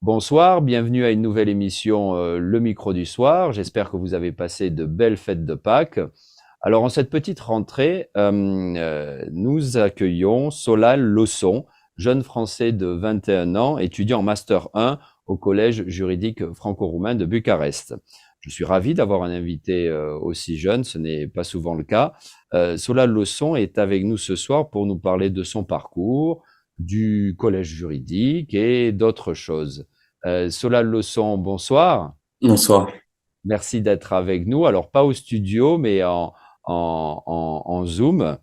Bonsoir, bienvenue à une nouvelle émission Le micro du soir. J'espère que vous avez passé de belles fêtes de Pâques. Alors, en cette petite rentrée, nous accueillons Solal Losson, jeune Français de 21 ans, étudiant en Master 1 au Collège juridique franco-roumain de Bucarest. Je suis ravi d'avoir un invité aussi jeune, ce n'est pas souvent le cas. Solal Losson est avec nous ce soir pour nous parler de son parcours, du collège juridique et d'autres choses. Solal Losson, bonsoir. Bonsoir. Merci d'être avec nous. Alors, pas au studio, mais en Zoom.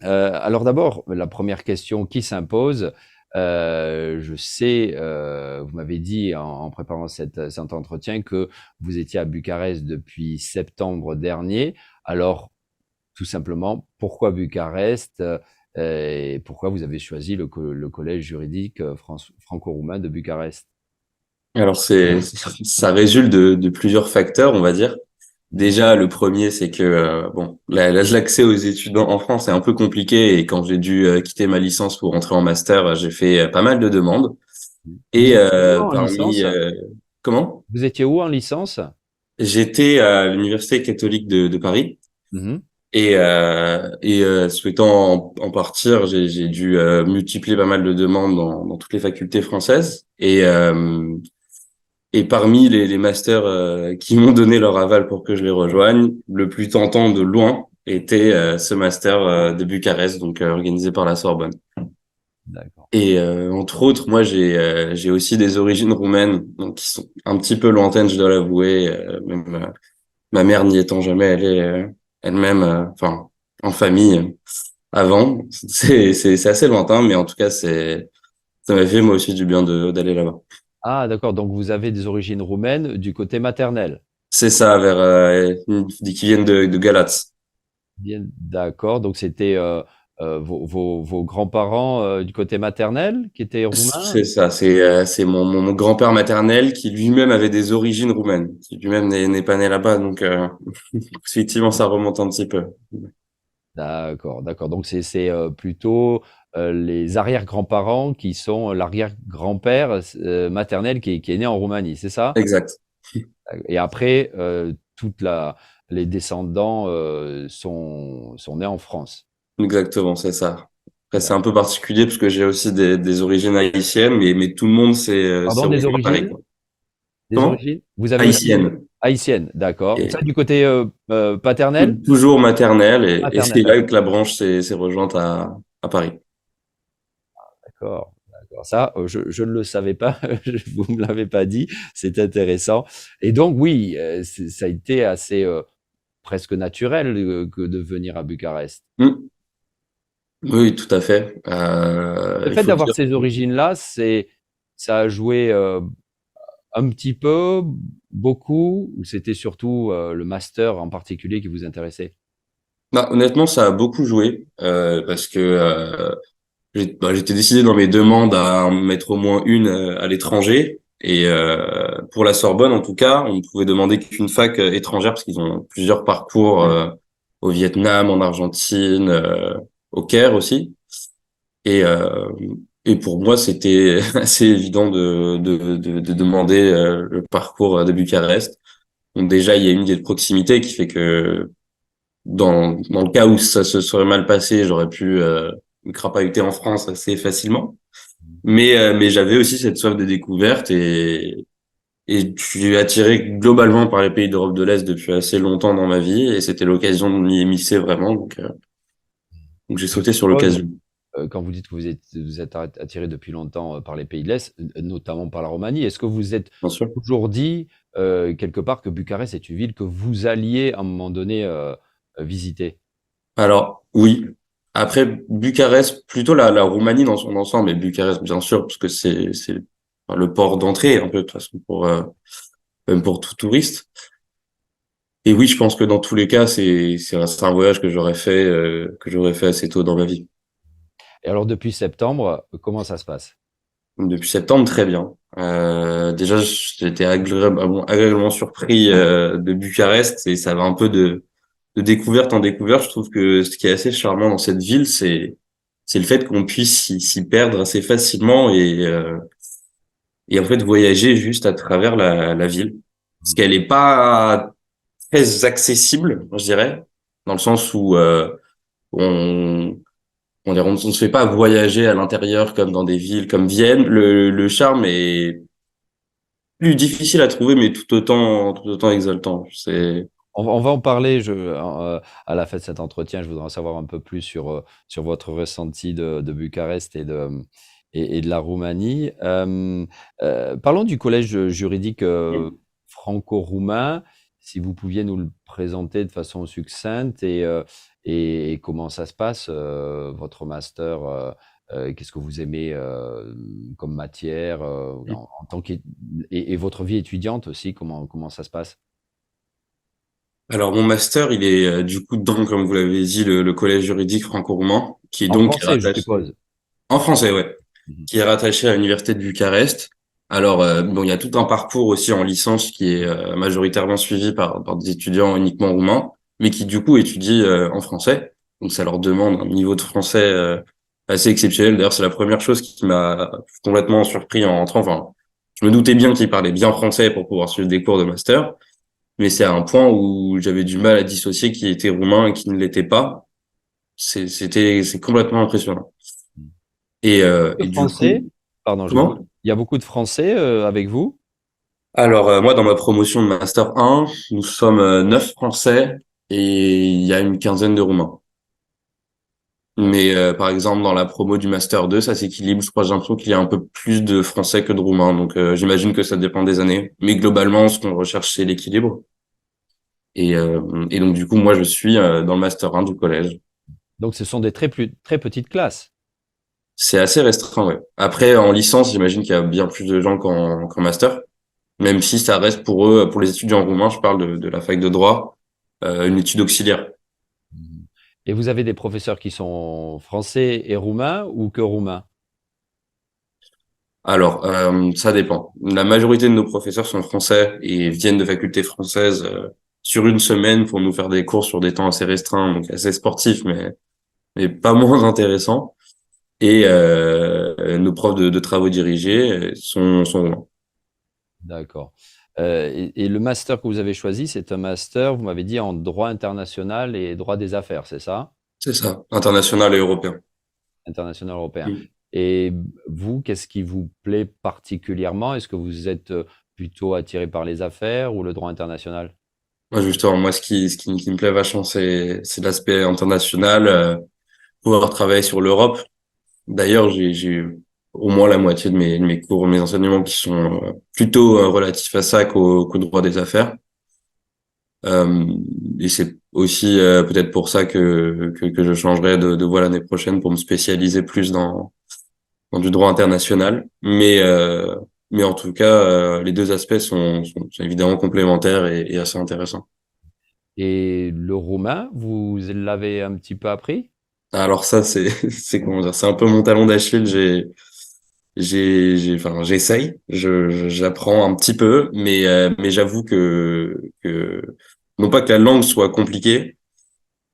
Alors d'abord, la première question qui s'impose, je sais, vous m'avez dit en préparant cet entretien que vous étiez à Bucarest depuis septembre dernier. Alors, tout simplement, pourquoi Bucarest et pourquoi vous avez choisi le collège juridique franco-roumain de Bucarest? Alors ça résulte de plusieurs facteurs, on va dire. Mhm. Déjà, le premier, c'est que l'accès aux études en France est un peu compliqué et quand j'ai dû quitter ma licence pour entrer en master, j'ai fait pas mal de demandes. Vous Et étiez où en parmi licence? comment? Vous étiez où en licence? J'étais à l'Université catholique de Paris Mhm. et souhaitant en partir, j'ai dû multiplier pas mal de demandes dans toutes les facultés françaises et parmi les masters qui m'ont donné leur aval pour que je les rejoigne, le plus tentant de loin était ce master de Bucarest, donc organisé par la Sorbonne. D'accord. Et entre autres, moi j'ai aussi des origines roumaines, donc qui sont un petit peu lointaines, je dois l'avouer. Même ma mère n'y étant jamais allée elle-même, enfin en famille avant. C'est assez lointain, mais en tout cas ça m'a fait moi aussi du bien de d'aller là-bas. Ah, d'accord. Donc, vous avez des origines roumaines du côté maternel. C'est ça, vers qui viennent de Galatz. Bien, d'accord. Donc, c'était vos grands-parents du côté maternel qui étaient roumains? C'est ça, c'est mon grand-père maternel qui lui-même avait des origines roumaines, qui lui-même n'est pas né là-bas, donc effectivement ça remonte un petit peu. D'accord, d'accord. Donc, c'est plutôt les arrière-grands-parents qui sont l'arrière-grand-père maternel qui est né en Roumanie, c'est ça? Exact, Et après, les descendants sont nés en France. exactement, c'est ça. Après c'est un D'accord. peu particulier parce que j'ai aussi des origines haïtiennes, mais tout le monde c'est Pardon, des roumain pareil, origines? quoi. Des Comment? origines? Vous avez aussi des Haïtienne. haïtiennes, d'accord. Ça Et du côté paternel? toujours maternelle et Maternel, c'est là d'accord. que la branche s'est rejointe à Paris. D'accord, d'accord. Ça, je ne le savais pas, vous ne me l'avez pas dit, c'est intéressant. Et donc, oui, ça a été assez presque naturel que de venir à Bucarest. Hmm. Oui, tout à fait. Le Il fait faut d'avoir dire. ces origines-là, ça a joué un petit peu, beaucoup, ou c'était surtout le master en particulier qui vous intéressait? Bah, honnêtement, ça a beaucoup joué parce que j'étais décidé dans mes demandes à en mettre au moins une à l'étranger. Et pour la Sorbonne, en tout cas, on ne pouvait demander qu'une fac étrangère parce qu'ils ont plusieurs parcours au Vietnam, en Argentine, au Caire aussi. Et, euh, et pour moi, c'était assez évident de demander le parcours de Bucarest. Donc déjà, il y a une idée de proximité qui fait que dans le cas où ça se serait mal passé, j'aurais pu me crapahuter en France assez facilement. Mais j'avais aussi cette soif de découverte et je suis attiré globalement par les pays d'Europe de l'Est depuis assez longtemps dans ma vie et c'était l'occasion de m'y émisser vraiment. Donc j'ai Je sauté sur suppose, l'occasion. quand vous dites que vous êtes attiré depuis longtemps par les pays de l'Est, notamment par la Roumanie, est-ce que vous êtes Bien sûr. toujours dit quelque part que Bucarest est une ville que vous alliez à un moment donné visiter? Alors oui. Après Bucarest, plutôt la Roumanie dans son ensemble, et Bucarest bien sûr, parce que c'est enfin, le port d'entrée un peu de toute façon pour même pour tout touriste. Et oui, je pense que dans tous les cas, c'est un voyage que j'aurais fait assez tôt dans ma vie. Et alors depuis septembre, comment ça se passe? Depuis septembre, très bien. Déjà, j'étais agréablement surpris de Bucarest et ça va un peu de découverte en découverte. Je trouve que ce qui est assez charmant dans cette ville, c'est le fait qu'on puisse s'y perdre assez facilement et en fait voyager juste à travers la ville. Parce qu'elle est pas très accessible, je dirais, dans le sens où on, on ne se fait pas voyager à l'intérieur comme dans des villes comme Vienne. Le charme est plus difficile à trouver, mais tout autant exaltant. C'est On va en parler à la fin de cet entretien. Je voudrais en savoir un peu plus sur votre ressenti de Bucarest et de la Roumanie. Parlons du collège juridique franco-roumain. Si vous pouviez nous le présenter de façon succincte et comment ça se passe, votre master, qu'est-ce que vous aimez comme matière en tant et votre vie étudiante aussi, comment ça se passe? alors mon master, il est du coup dans, comme vous l'avez dit, le collège juridique franco-roumain, qui est En donc français, je rattaché suppose. en français, ouais, Mhm. qui est rattaché à l'université de Bucarest. Alors bon, il y a tout un parcours aussi en licence qui est majoritairement suivi par des étudiants uniquement roumains, mais qui du coup étudient en français. Donc ça leur demande un niveau de français assez exceptionnel. D'ailleurs, c'est la première chose qui m'a complètement surpris en rentrant. Enfin, je me doutais bien qu'ils parlaient bien français pour pouvoir suivre des cours de master. Mais c'est à un point où j'avais du mal à dissocier qui était roumain et qui ne l'était pas. C'est complètement impressionnant. De Et du coup, Français, pardon, comment? il y a beaucoup de Français avec vous? Alors, moi, dans ma promotion de Master 1, nous sommes 9 Français et il y a une quinzaine de Roumains. D'accord. Mais par exemple, dans la promo du Master 2, ça s'équilibre. Je crois, j'ai l'impression qu'il y a un peu plus de Français que de Roumains. Donc, j'imagine que ça dépend des années. Mais globalement, ce qu'on recherche, c'est l'équilibre. Et donc, du coup, moi, je suis dans le Master 1 du collège. Donc, ce sont des très petites classes. C'est assez restreint, ouais. Après, en licence, j'imagine qu'il y a bien plus de gens qu'en master, même si ça reste pour eux, pour les étudiants roumains, je parle de la fac de droit, une étude auxiliaire. Mhm. Et vous avez des professeurs qui sont français et roumains ou que roumains? Alors, ça dépend. La majorité de nos professeurs sont français et viennent de facultés françaises sur une semaine pour nous faire des cours sur des temps assez restreints, donc assez sportifs, mais pas moins intéressants. Et nos profs de travaux dirigés sont roumains. D'accord. Et le master que vous avez choisi, c'est un master, vous m'avez dit, en droit international et droit des affaires, c'est ça? C'est ça, international et européen. International européen. Et vous, qu'est-ce qui vous plaît particulièrement? Est-ce que vous êtes plutôt attiré par les affaires ou le droit international? Moi, justement, moi, qui me plaît vachement, c'est l'aspect international, pouvoir travailler sur l'Europe. D'ailleurs, j'ai au moins la moitié de mes cours, mes enseignements qui sont plutôt relatifs à ça qu'au droit des affaires. Euh, et c'est aussi peut-être pour ça que je changerai de voie l'année prochaine pour me spécialiser plus dans du droit international. Mais en tout cas, les deux aspects sont évidemment complémentaires et assez intéressants. Et le roumain, vous l'avez un petit peu appris? Alors ça, c'est, c'est comment dire, c'est un peu mon talon d'Achille. Enfin, j'essaye, j'apprends un petit peu, mais j'avoue que, non pas que la langue soit compliquée,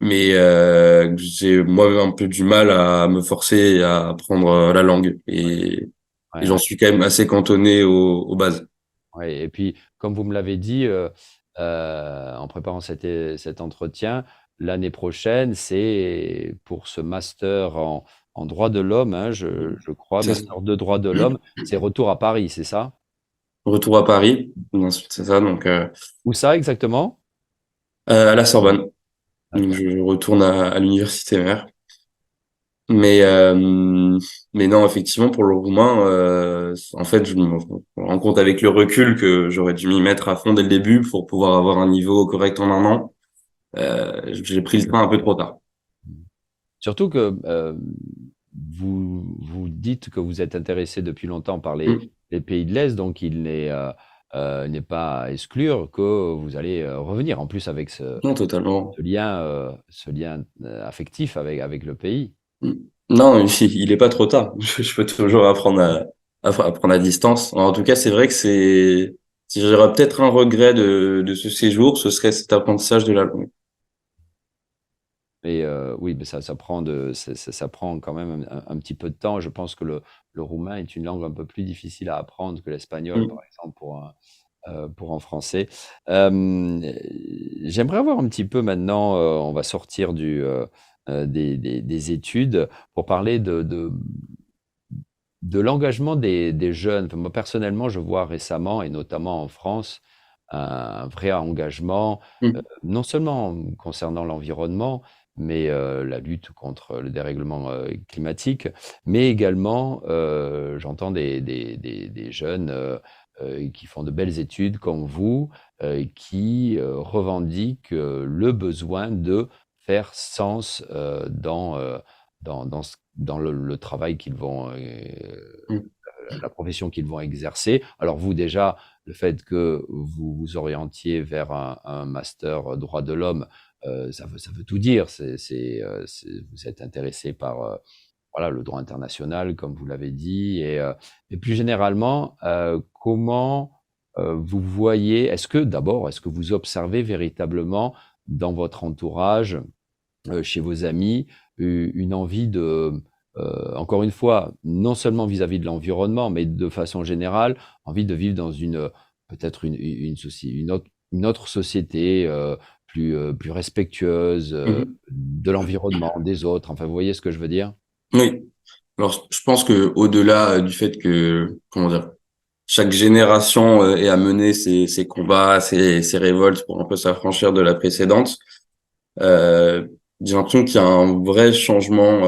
mais que j'ai moi-même un peu du mal à me forcer à apprendre la langue. Et Ouais, j'en ouais. suis quand même assez cantonné aux bases. Ouais, et puis, comme vous me l'avez dit en préparant cet entretien, l'année prochaine, c'est pour ce master en droit de l'homme, hein, je crois, Ça, master de droit de l'homme, c'est retour à Paris, c'est ça? retour à Paris, ensuite c'est ça, donc Où ça exactement? à la Sorbonne. Donc D'accord. je retourne à l'université mère. Mais, mais non, effectivement, pour le roumain, en fait, je me rends compte avec le recul que j'aurais dû m'y mettre à fond dès le début pour pouvoir avoir un niveau correct en un an. J'ai pris le train un peu trop tard. Surtout que vous dites que vous êtes intéressé depuis longtemps par Mm. les pays de l'Est, donc il n'est pas à exclure que vous allez revenir, en plus avec Non, totalement. ce lien affectif avec le pays. Mm. Non, il est pas trop tard. Je peux toujours apprendre apprendre à distance. En tout cas, c'est vrai que si j'aurais peut-être un regret de ce séjour, ce serait cet apprentissage de la langue. Et oui, mais ça ça prend quand même un petit peu de temps. Je pense que le roumain est une langue un peu plus difficile à apprendre que l'espagnol, par Mm. exemple, pour un Français. Hem, J'aimerais voir un petit peu maintenant, on va sortir des études pour parler de l'engagement des jeunes. Enfin, moi, personnellement, je vois récemment et notamment en France, un vrai engagement, Mm. non seulement concernant l'environnement, mais la lutte contre le dérèglement, climatique, mais également, j'entends des jeunes, qui font de belles études comme vous, qui, revendiquent, le besoin de faire sens, dans le travail qu'ils vont, Mm. la profession qu'ils vont exercer. Alors vous déjà, le fait que vous vous orientiez vers un master droit de l'homme, ça veut tout dire. Vous êtes intéressé par, voilà, le droit international, comme vous l'avez dit et plus généralement, comment, vous voyez est-ce que vous observez véritablement dans votre entourage, chez vos amis, une envie de, encore une fois, non seulement vis-à-vis de l'environnement, mais de façon générale, envie de vivre dans peut-être une autre société, plus respectueuse, Mhm. de l'environnement, des autres, enfin, vous voyez ce que je veux dire? Oui. Alors, je pense que au-delà du fait que, comment dire, chaque génération ait à mener ses combats, ses révoltes pour un peu s'affranchir de la précédente, euh, j'ai l'impression qu'il y a un vrai changement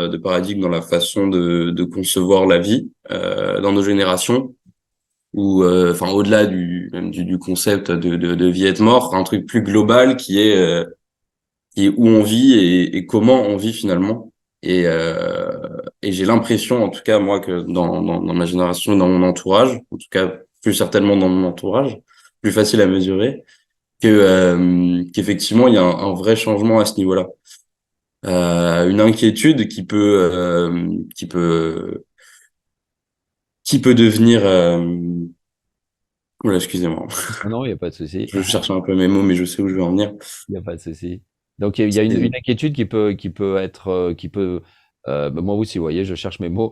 de paradigme dans la façon de concevoir la vie dans nos générations, ou enfin au-delà même du concept de vie et de mort, un truc plus global qui est où on vit et comment on vit finalement. Et j'ai l'impression, en tout cas, moi, que dans ma génération, dans mon entourage, en tout cas, plus certainement dans mon entourage, plus facile à mesurer, qu'effectivement, il y a un vrai changement à ce niveau-là. Une inquiétude qui peut devenir, oula, excusez-moi, Non, non, il y a pas de souci, je cherche un peu mes mots, mais je sais où je veux en venir. il y a pas de souci. Donc il y a une inquiétude qui peut être, bah, moi aussi, vous voyez, je cherche mes mots,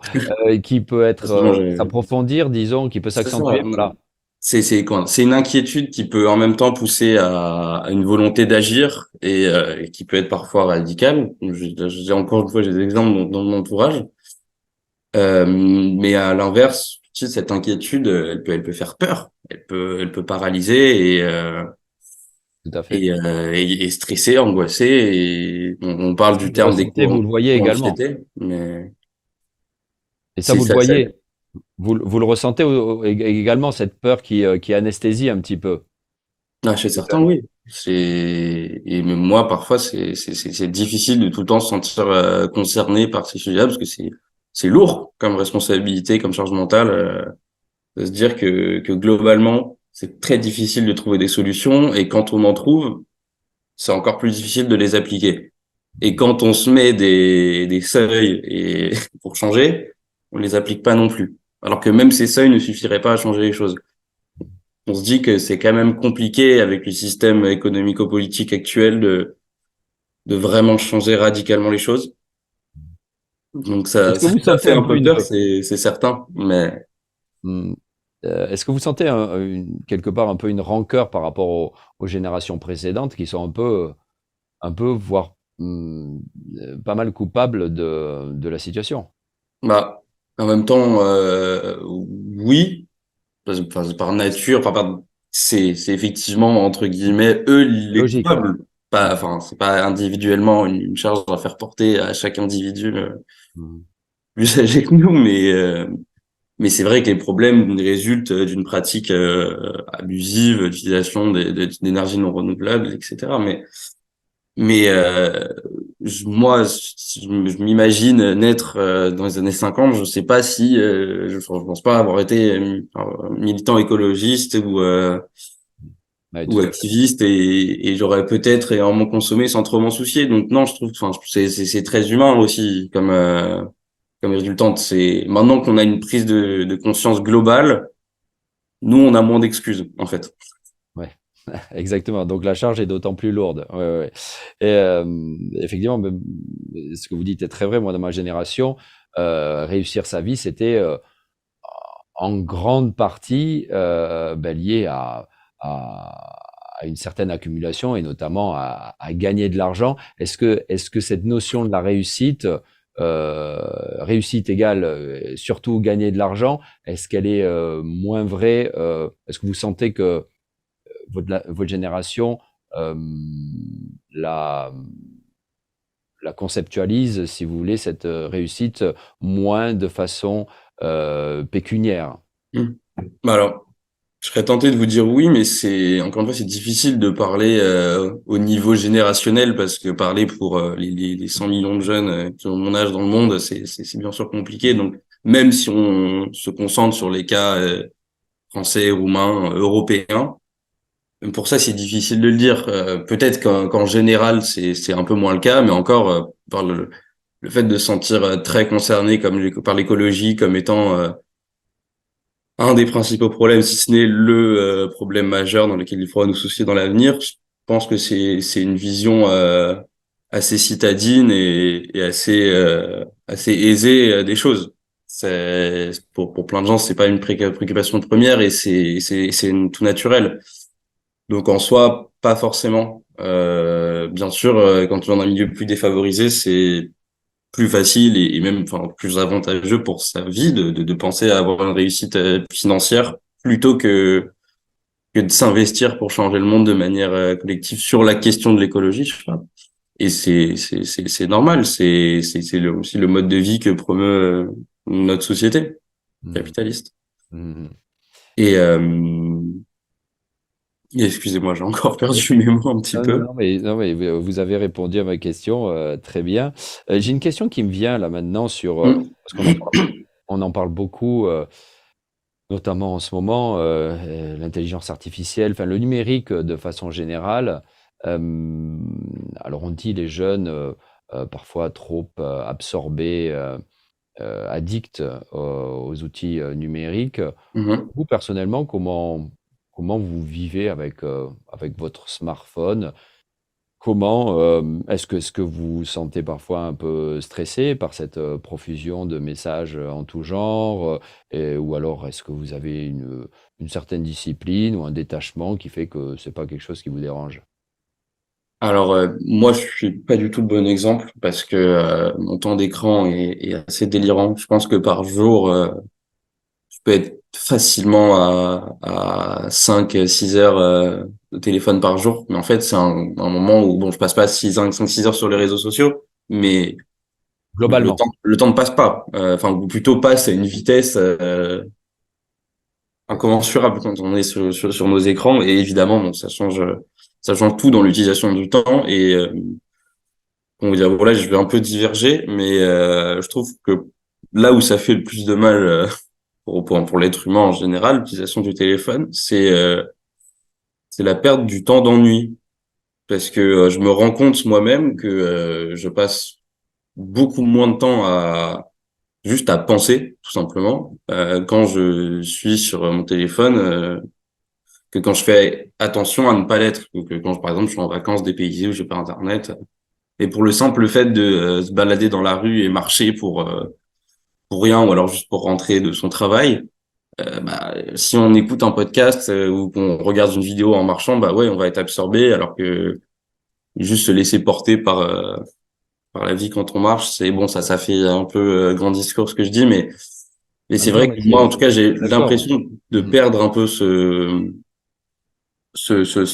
qui peut être, C'est bon, s'approfondir, disons, qui peut c'est ça. s'accentuer, voilà. C'est une inquiétude qui peut en même temps pousser à une volonté d'agir et qui peut être parfois radicale. J'ai encore une fois j'ai des exemples dans mon entourage. Mais à l'inverse, tu sais, cette inquiétude, elle peut faire peur, elle peut paralyser Tout à fait. et stresser, angoisser. Et on parle Ça, du vous le terme ressentez, vous le voyez également. d'éco-anxiété, mais Et ça, c'est vous le ça. voyez. Vous le ressentez également, cette peur qui anesthésie un petit peu Ah, chez les certains, jeunes. oui. Et même moi, parfois, c'est difficile de tout le temps se sentir concerné par ces sujets-là parce que c'est lourd comme responsabilité, comme charge mentale, de se dire que globalement, c'est très difficile de trouver des solutions et quand on en trouve, c'est encore plus difficile de les appliquer. Et quand on se met des seuils et pour changer, on les applique pas non plus. Alors que même ces seuils ne suffiraient pas à changer les choses. On se dit que c'est quand même compliqué avec le système économico-politique actuel de vraiment changer radicalement les choses. Donc Est-ce que vous ça sentez fait un un peu peu peur, c'est certain. Mais mmh, est-ce que vous sentez quelque part un peu une rancœur par rapport aux générations précédentes qui sont un peu voire, pas mal coupables de la situation? bah, en même temps, oui, enfin, par nature, c'est effectivement entre guillemets eux C'est les logique, ouais. coupables. Pas, enfin, c'est pas individuellement une charge à faire porter à chaque individu Mmh. plus âgé que nous, mais c'est vrai que les problèmes résultent d'une pratique abusive, d'utilisation d'énergies non renouvelables, etc. Mais moi, si je m'imagine naître dans les années 50, je sais pas si, je pense pas avoir été militant écologiste Ouais, ou tout à fait. activiste et j'aurais peut-être énormément consommé sans trop m'en soucier. Donc non, je trouve, enfin, c'est très humain aussi comme résultante. C'est maintenant qu'on a une prise de conscience globale, nous on a moins d'excuses en fait. Ouais. Exactement. Donc la charge est d'autant plus lourde. Ouais, ouais, ouais. Et effectivement, ce que vous dites est très vrai. Moi, dans ma génération, réussir sa vie, c'était en grande partie lié à, à une certaine accumulation et notamment à gagner de l'argent. Est-ce que cette notion de la réussite, réussite égale surtout gagner de l'argent, est-ce qu'elle est moins vraie est-ce que vous sentez que votre génération euh, la, la conceptualise, si vous voulez, cette réussite moins de façon pécuniaire? Hmm. Bah alors, je serais tenté de vous dire oui, mais c'est encore une fois, c'est difficile de parler au niveau générationnel parce que parler pour les 100 millions de jeunes qui ont mon âge dans le monde, c'est bien sûr compliqué. Donc, même si on se concentre sur les cas français, roumains, européens, même pour ça, c'est difficile de le dire. Peut-être qu'en général, c'est un peu moins le cas, mais encore par le fait de se sentir très concerné comme par l'écologie comme étant un des principaux problèmes, si ce n'est le problème majeur dans lequel il faudra nous soucier dans l'avenir. Je pense que c'est une vision assez citadine et assez aisée des choses. C'est pour plein de gens, c'est pas une préoccupation première et c'est tout naturel. Donc en soi, pas forcément. Bien sûr, quand tu es dans un milieu plus défavorisé, c'est plus facile et même enfin plus avantageux pour sa vie de penser à avoir une réussite financière plutôt que de s'investir pour changer le monde de manière collective sur la question de l'écologie, je sais pas. Et c'est normal, aussi le mode de vie que promeut notre société Mhm. capitaliste. Mhm. Et excusez-moi, j'ai encore perdu mes mots un petit Non, non, peu. non, mais vous avez répondu à ma question très bien. J'ai une question qui me vient là maintenant sur, Mm. parce on en parle beaucoup, notamment en ce moment, l'intelligence artificielle, enfin le numérique de façon générale. Euh, alors on dit les jeunes parfois trop absorbés, addicts aux outils numériques. Mhm. Vous, personnellement, comment vous vivez avec, avec votre smartphone? Comment, est-ce que vous vous sentez parfois un peu stressé par cette, profusion de messages, en tout genre, ou alors est-ce que vous avez une certaine discipline ou un détachement qui fait que c'est pas quelque chose qui vous dérange? Alors moi je suis pas du tout le bon exemple parce que mon temps d'écran est assez délirant. Je pense que par jour je peux être facilement à 5 6 heures de téléphone par jour. Mais en fait c'est un moment où bon je passe pas 5 6 heures sur les réseaux sociaux, mais Globalement. le temps ne passe pas. Enfin ou plutôt passe à une vitesse incommensurable quand on est sur nos écrans. Et évidemment bon, ça change tout dans l'utilisation du temps et on va dire, voilà, je vais un peu diverger, mais je trouve que là où ça fait le plus de mal pour l'être humain en général, l'utilisation du téléphone, c'est la perte du temps d'ennui. Parce que je me rends compte moi-même que je passe beaucoup moins de temps à juste à penser, tout simplement, quand je suis sur mon téléphone, que quand je fais attention à ne pas l'être. Donc, quand, par exemple, je suis en vacances dépaysé où j'ai pas Internet, et pour le simple fait de se balader dans la rue et marcher pour rien ou alors juste pour rentrer de son travail, si on écoute un podcast ou qu'on regarde une vidéo en marchant, bah ouais, on va être absorbé alors que juste se laisser porter par la vie quand on marche, c'est bon, ça fait un peu grand discours ce que je dis, mais Ah c'est non, non, vrai mais que moi, en tout cas, j'ai d'accord. l'impression de Mmh. perdre un peu ce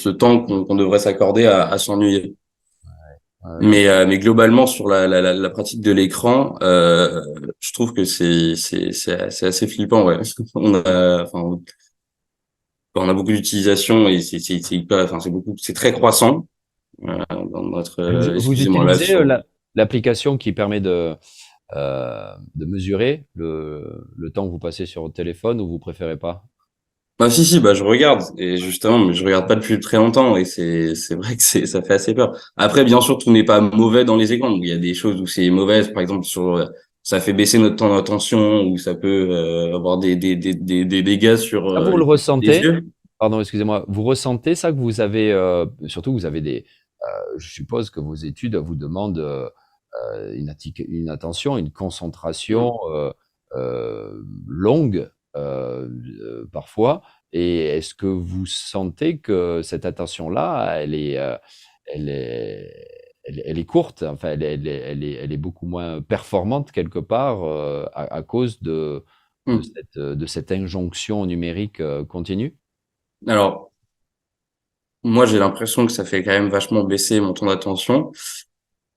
temps qu'on devrait s'accorder à s'ennuyer. Ouais, ouais, Mais globalement, sur la pratique de l'écran, je trouve que c'est assez flippant, ouais. Enfin, on a beaucoup d'utilisation et c'est hyper, enfin, c'est très croissant, dans notre, vous excusez-moi, là, utilisez, sur, l'application qui permet de mesurer le temps que vous passez sur votre téléphone ou vous préférez pas? bah, si, bah, je regarde, et justement, mais je regarde pas depuis très longtemps, et c'est vrai que ça fait assez peur. Après, bien sûr, tout n'est pas mauvais dans les écrans. Il y a des choses où c'est mauvais, par exemple, ça fait baisser notre temps d'attention, ou ça peut, avoir des dégâts sur, Ça, vous le les ressentez? yeux. pardon, excusez-moi, vous ressentez ça que vous avez, surtout vous avez des, je suppose que vos études vous demandent une attention, une concentration longue parfois. Et est-ce que vous sentez que cette attention-là, elle est, elle est courte, enfin, elle est beaucoup moins performante quelque part à cause Mm. de cette injonction numérique continue? Alors, moi, j'ai l'impression que ça fait quand même vachement baisser mon temps d'attention.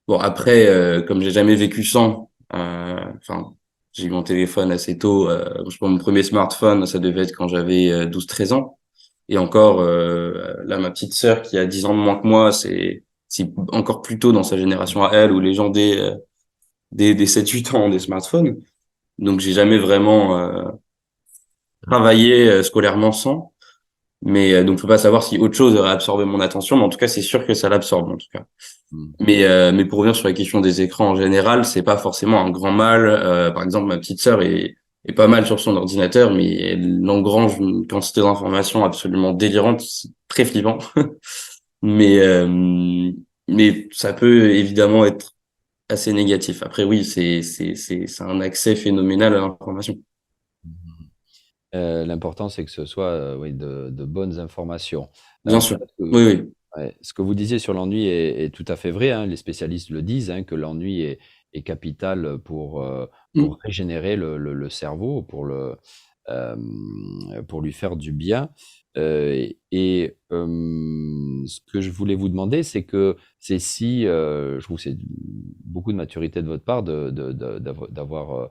Bon, après, comme j'ai jamais vécu sans, enfin, j'ai eu mon téléphone assez tôt. Je pense mon premier smartphone, ça devait être quand j'avais 12-13 ans. Et encore, là, ma petite sœur qui a 10 ans de moins que moi, c'est encore plus tôt dans sa génération à elle, où les gens des 7-8 ans ont des smartphones. Donc, j'ai jamais vraiment travaillé scolairement sans. Mais donc, je peux pas savoir si autre chose aurait absorbé mon attention, mais en tout cas, c'est sûr que ça l'absorbe, en tout cas. Hmm. Mais pour revenir sur la question des écrans en général, c'est pas forcément un grand mal. Par exemple, ma petite sœur est pas mal sur son ordinateur, mais elle engrange une quantité d'informations absolument délirante, c'est très flippant. Mais mais ça peut évidemment être assez négatif. Après, oui, c'est un accès phénoménal à l'information. L'important, c'est que ce soit oui, de bonnes informations. Bien sûr. Parce que, Oui, oui. ouais, ce que vous disiez sur l'ennui est tout à fait vrai, hein. Les spécialistes le disent, hein, que l'ennui est capital pour Mm. régénérer le cerveau, euh, pour lui faire du bien. Ce que je voulais vous demander, c'est que c'est si, je trouve que c'est beaucoup de maturité de votre part d'avoir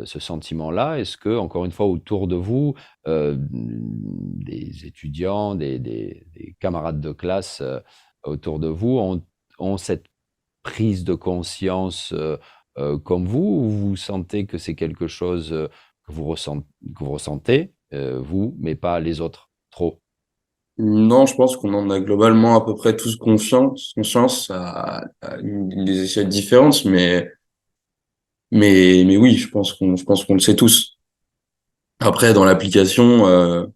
ce sentiment-là. Est-ce que, encore une fois, autour de vous, des étudiants, des camarades de classe autour de vous ont cette prise de conscience comme vous, ou vous sentez que c'est quelque chose que vous ressentez, vous, mais pas les autres, trop? Non, je pense qu'on en a globalement à peu près tous conscience des échelles différentes, mais oui, je pense qu'on le sait tous. Après, dans l'application,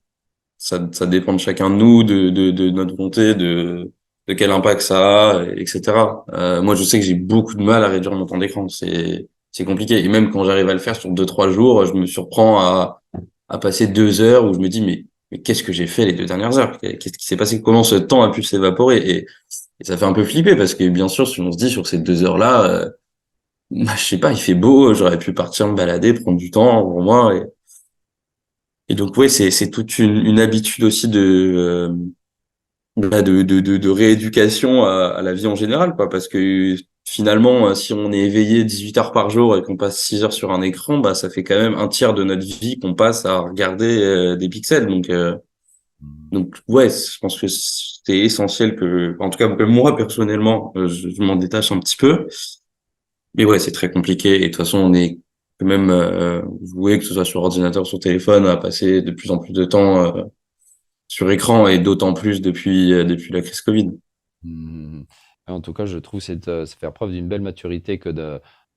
ça dépend de chacun de nous, de notre volonté, de quel impact ça a, etc. Moi, je sais que j'ai beaucoup de mal à réduire mon temps d'écran. C'est compliqué. Et même quand j'arrive à le faire sur 2-3 jours, je me surprends à passer 2 heures où je me dis, mais qu'est-ce que j'ai fait les 2 dernières heures? Qu'est-ce qui s'est passé? Comment ce temps a pu s'évaporer? Et ça fait un peu flipper parce que bien sûr, si on se dit sur ces 2 heures-là, bah, je sais pas, il fait beau, j'aurais pu partir me balader, prendre du temps pour moi. Et donc, ouais, c'est toute une habitude aussi de rééducation à la vie en général, quoi. Parce que finalement, si on est éveillé 18 heures par jour et qu'on passe 6 heures sur un écran, bah, ça fait quand même un tiers de notre vie qu'on passe à regarder des pixels. Donc, ouais, je pense que c'est essentiel que, en tout cas, que moi, personnellement, je m'en détache un petit peu. Mais ouais, c'est très compliqué. Et de toute façon, on est quand même voué, que ce soit sur ordinateur ou sur téléphone, à passer de plus en plus de temps sur écran et d'autant plus depuis la crise Covid. Mmh. En tout cas, je trouve c'est faire preuve d'une belle maturité que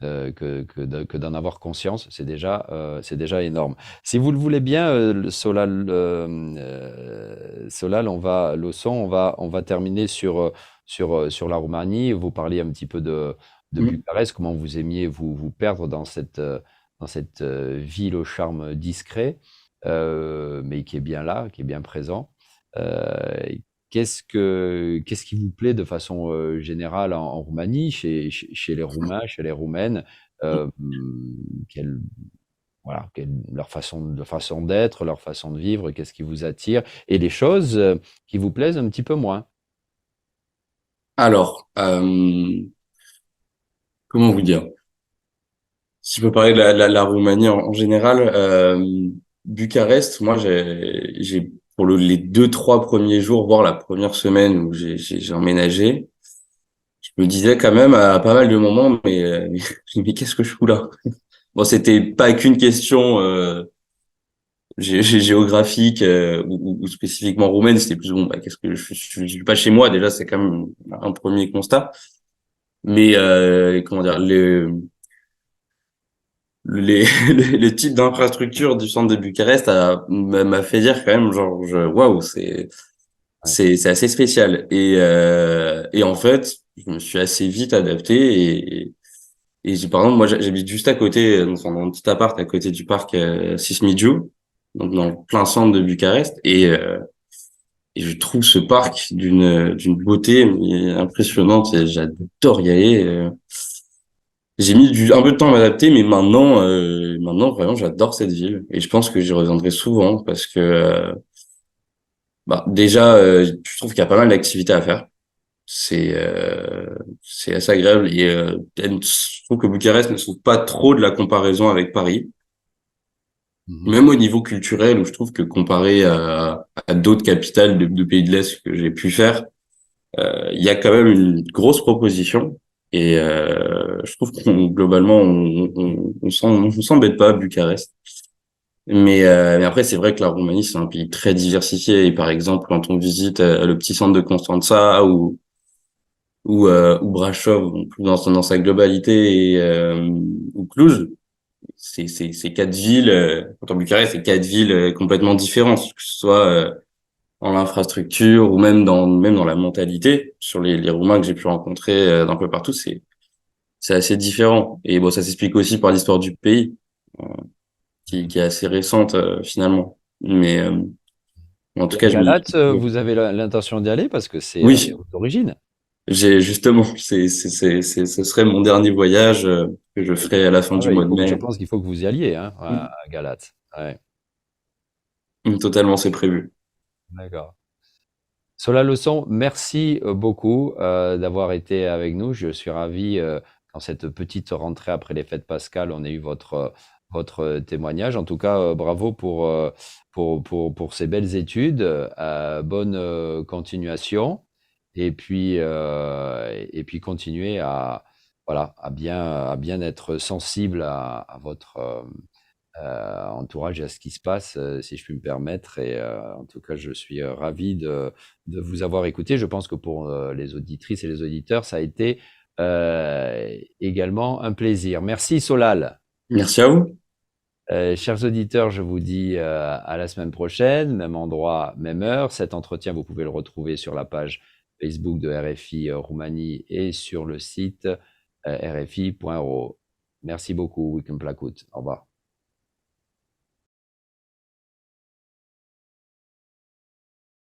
d'en avoir conscience. C'est déjà énorme. Si vous le voulez bien, Solal, on va terminer sur la Roumanie. Vous parliez un petit peu de Mm. Bucarest, comment vous aimiez vous perdre dans cette ville au charme discret, mais qui est bien là, qui est bien présent. Euh, qu'est-ce qui vous plaît de façon générale en Roumanie, chez les Roumains, chez les Roumaines? euh, quelle, voilà, leur façon d'être, leur façon de vivre, qu'est-ce qui vous attire? Et les choses qui vous plaisent un petit peu moins. Alors, comment vous dire? Si je peux parler de la Roumanie en général, Bucarest, moi, pour les 2-3 premiers jours, voire la première semaine où j'ai emménagé, je me disais quand même à pas mal de moments, mais qu'est-ce que je fous là? Bon, c'était pas qu'une question géographique ou spécifiquement roumaine, c'était plus bon, bah, qu'est-ce que je suis pas chez moi, déjà, c'est quand même un premier constat. Mais comment dire, les, le type d'infrastructure du centre de Bucarest m'a fait dire quand même, genre, waouh, Ouais. c'est assez spécial. Et en fait, je me suis assez vite adapté par exemple, moi, j'habite juste à côté, dans un petit appart à côté du parc Sismigiu, donc dans le plein centre de Bucarest. Et je trouve ce parc d'une beauté mais impressionnante et j'adore y aller. J'ai mis un peu de temps à m'adapter, mais maintenant vraiment j'adore cette ville et je pense que j'y reviendrai souvent parce que bah déjà je trouve qu'il y a pas mal d'activités à faire. C'est assez agréable je trouve que Bucarest ne souffre pas trop de la comparaison avec Paris, Mhm. même au niveau culturel où je trouve que comparé à d'autres capitales de pays de l'Est que j'ai pu faire. Il y a quand même une grosse proposition et je trouve qu'on globalement on s'embête pas à Bucarest. Mais après c'est vrai que la Roumanie c'est un pays très diversifié et par exemple quand on visite le petit centre de Constanța ou Brașov dans sa globalité ou Cluj, c'est quatre villes. Quand en Bucarest c'est quatre villes complètement différentes, que ce soit dans l'infrastructure ou même dans la mentalité sur les Roumains que j'ai pu rencontrer d'un peu partout, c'est assez différent. Et bon, ça s'explique aussi par l'histoire du pays euh, qui est assez récente finalement. Mais en tout Et à cas, Galate, vous avez l'intention d'y aller parce que c'est oui, votre origine. j'ai justement, ce serait mon dernier voyage que je ferai à la fin Ah du ouais, mois de je mai. pense qu'il faut que vous y alliez hein, Mm. à Galate. Ouais, Totalement, c'est prévu. d'accord. Cela leçon, merci beaucoup d'avoir été avec nous. Je suis ravi dans cette petite rentrée après les fêtes pascales, on a eu votre témoignage. En tout cas, bravo pour ces belles études. Bonne continuation. Et puis continuer voilà, à bien être sensible à votre entourage et à ce qui se passe, si je puis me permettre. Et en tout cas, je suis ravi de vous avoir écouté. Je pense que pour les auditrices et les auditeurs, ça a été également un plaisir. Merci Solal. Merci à vous. Chers auditeurs, je vous dis à la semaine prochaine, même endroit, même heure. Cet entretien, vous pouvez le retrouver sur la page Facebook de RFI Roumanie et sur le site rfi.ro. Merci beaucoup, Weekend Placout. Au revoir.